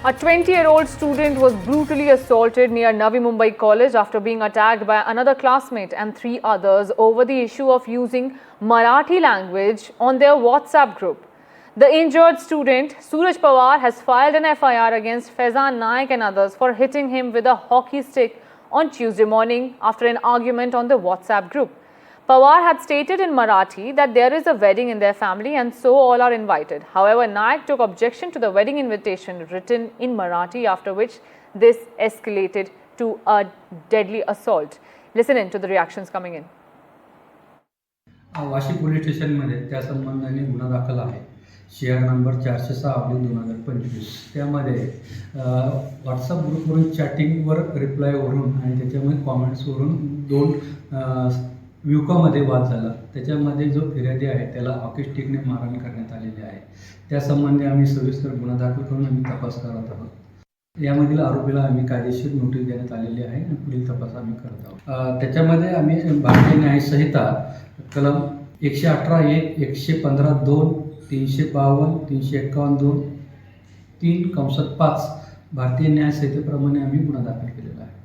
A 20-year-old student was brutally assaulted near Navi Mumbai College after being attacked by another classmate and 3 others over the issue of using Marathi language on their WhatsApp group. The injured student, Suraj Pawar, has filed an FIR against Faizan Naik and others for hitting him with a hockey stick on Tuesday morning after an argument on the WhatsApp group. Pawar had stated in Marathi that there is a wedding in their family and so all are invited. However, Naik took objection to the wedding invitation written in Marathi, after which this escalated to a deadly assault. Listen in to the reactions coming in. Vashi police स्टेशनमध्ये त्या संबंधाने गुन्हा दाखल आहे. Share number 406/2025. त्यामध्ये WhatsApp ग्रुपवरून चॅटिंगवर रिप्लायवरून आणि त्याच्यामध्ये कॉमेंट्सवरून 2 युकामध्ये वाद झाला. त्याच्यामध्ये जो फिर्यादी आहे त्याला हॉकी स्टिकने मारहाण करण्यात आलेली आहे. त्यासंबंधी आम्ही सविस्तर गुन्हा दाखल करून आम्ही तपास करत आहोत. यामधील आरोपीला आम्ही कायदेशीर नोटीस देण्यात आलेली आहे आणि पुढील तपास आम्ही करत आहोत. त्याच्यामध्ये आम्ही भारतीय न्याय संहिता कलम 118(1), 115(2), 352, 351(2), 3(5) भारतीय न्याय संहितेप्रमाणे आम्ही गुन्हा दाखल केलेला आहे.